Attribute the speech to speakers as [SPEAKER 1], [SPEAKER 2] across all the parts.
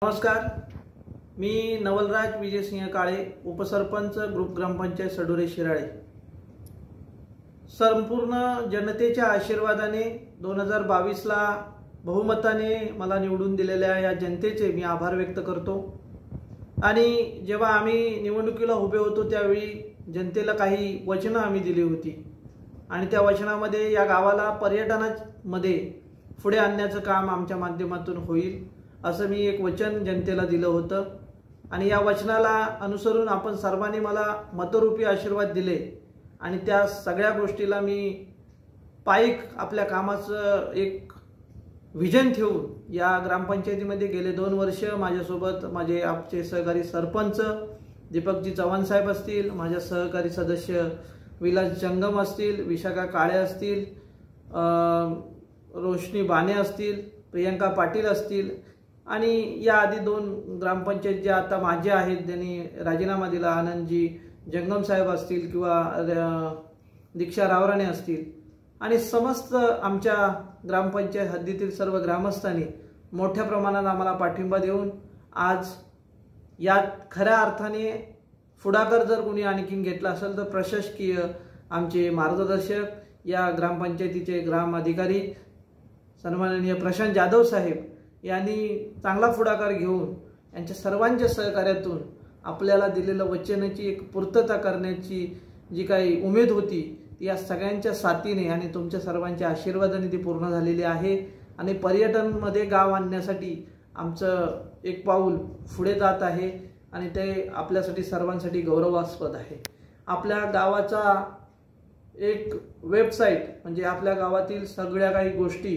[SPEAKER 1] नमस्कार, मी नवलराज विजयसिंह काळे, उपसरपंच ग्रुप ग्रामपंचायत सडोरे शिराळे। संपूर्ण जनतेच्या आशीर्वादाने 2022 ला बहुमताने मला निवडून दिलेल्या या जनतेचे मी आभार व्यक्त करतो। आणि जेव्हा आम्ही निवडणुकीला उभे होतो त्यावेळी जनतेला काही वचनं आम्ही दिली होती आणि त्या वचनामध्ये या गावाला पर्यटनामध्ये पुढे आणण्याचं काम आमच्या माध्यमातून होईल असं मी एक वचन जनतेला दिलं होतं। आणि या वचनाला अनुसरून आपण सर्वांनी मला मतरूपी आशीर्वाद दिले आणि त्या सगळ्या गोष्टीला मी पाईक आपल्या कामाचं एक विजन ठेवून या ग्रामपंचायतीमध्ये गेले 2 वर्ष माझ्यासोबत माझे आपचे सहकारी सरपंच दीपकजी चव्हाण साहेब असतील, माझ्या सहकारी सदस्य विलास जंगम असतील, विशाखा काळे असतील, रोशनी बाणे असतील, प्रियंका पाटील असतील आणि या आधी 2 ग्रामपंचायत जे आता माझे आहेत त्यांनी राजीनामा दिला, आनंदजी जंगम साहेब असतील किंवा दीक्षा रावराणे असतील आणि समस्त आमच्या ग्रामपंचायत हद्दीतील सर्व ग्रामस्थांनी मोठ्या प्रमाणात आम्हाला पाठिंबा देऊन आज या खऱ्या अर्थाने पुढाकार जर कोणी आणखीन घेतला असेल तर प्रशासकीय आमचे मार्गदर्शक या ग्रामपंचायतीचे ग्राम अधिकारी सन्माननीय प्रशांत जाधव साहेब यांनी चांगला पुढाकार घेऊन यांच्या सर्वांच्या सहकार्यातून आपल्याला दिलेलं वचनाची एक पूर्तता करण्याची जी काही उमेद होती ती या सगळ्यांच्या साथीने आणि तुमच्या सर्वांच्या आशीर्वादाने ती पूर्ण झालेली आहे। आणि पर्यटनमध्ये गाव आणण्यासाठी आमचं एक पाऊल पुढे जात आहे आणि ते आपल्यासाठी सर्वांसाठी गौरवास्पद आहे। आपल्या गावाचा एक वेबसाईट म्हणजे आपल्या गावातील सगळ्या काही गोष्टी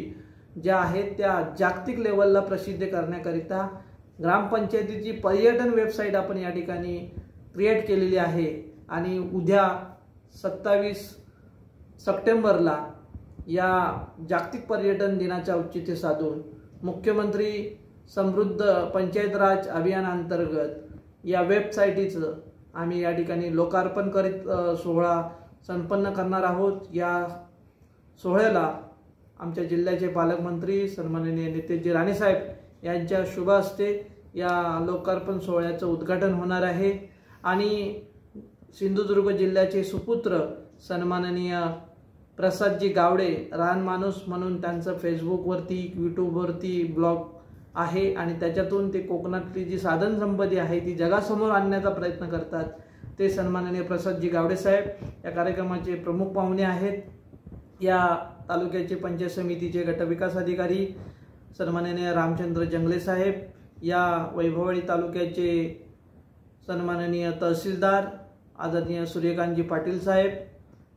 [SPEAKER 1] ज्या आहेत त्या जागतिक लेवलला प्रसिद्ध करण्याकरिता ग्रामपंचायतीची पर्यटन वेबसाईट आपण या ठिकाणी क्रिएट केलेली आहे। आणि उद्या 27 सप्टेंबरला या जागतिक पर्यटन दिनाचे औचित्य साधून मुख्यमंत्री समृद्ध पंचायत राज अभियानांतर्गत या वेबसाईटीचं आम्ही या ठिकाणी लोकार्पण करीत सोहळा संपन्न करणार आहोत। या सोहळ्याला आमच्या जिल्ह्याचे पालकमंत्री सन्माननीय नितेशजी राणे साहेब यांच्या शुभ हस्ते या लोकार्पण सोहळ्याचं उद्घाटन होणार आहे। आणि सिंधुदुर्ग जिल्ह्याचे सुपुत्र सन्माननीय प्रसादजी गावडे रानमाणूस म्हणून त्यांचं फेसबुकवरती यूट्यूबवरती ब्लॉग आहे आणि त्याच्यातून ते कोकणातली जी साधन संपत्ती आहे ती जगासमोर आणण्याचा प्रयत्न करतात। ते सन्माननीय प्रसादजी गावडे साहेब या कार्यक्रमाचे प्रमुख पाहुणे आहेत। या तालुक्याचे पंचायत समितीचे गटविकास अधिकारी सन्माननीय रामचंद्र जंगले साहेब, या वैभववाडी तालुक्याचे सन्माननीय तहसीलदार आदरणीय सूर्यकांतजी पाटील साहेब,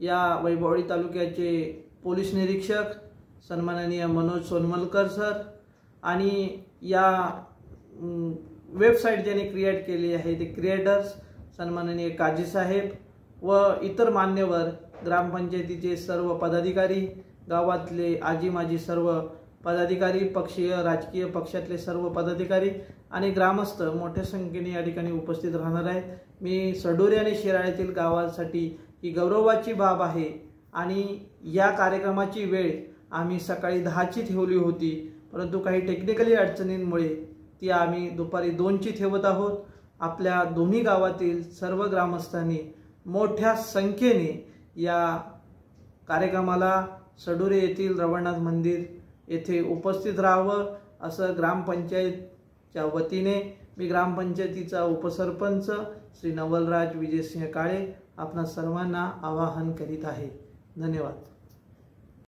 [SPEAKER 1] या वैभववाडी तालुक्याचे पोलीस निरीक्षक सन्माननीय मनोज सोनमलकर सर आणि या वेबसाईट ज्यांनी क्रिएट केली आहे ते क्रिएटर्स सन्माननीय काजी साहेब व इतर मान्यवर ग्रामपंचायतीचे सर्व पदाधिकारी, गावातले आजी माजी सर्व पदाधिकारी, पक्षीय राजकीय पक्षातले सर्व पदाधिकारी आणि ग्रामस्थ मोठ्या संख्येने या ठिकाणी उपस्थित राहणार आहेत। मी सडोरे आणि शिराळ्यातील गावासाठी ही गौरवाची बाब आहे आणि या कार्यक्रमाची वेळ आम्ही सकाळी 10ची ठेवली होती, परंतु काही टेक्निकली अडचणींमुळे ती आम्ही दुपारी 2ची ठेवत आहोत। आपल्या दोन्ही गावातील सर्व ग्रामस्थांनी मोठ्या संख्येने या कार्यक्रमाला सडोरे येथील रवळनाथ मंदिर येथे उपस्थित राहावं असं ग्रामपंचायतच्या वतीने मी ग्रामपंचायतीचा उपसरपंच श्री नवलराज विजयसिंह काळे आपणा सर्वांना आवाहन करीत आहे। धन्यवाद।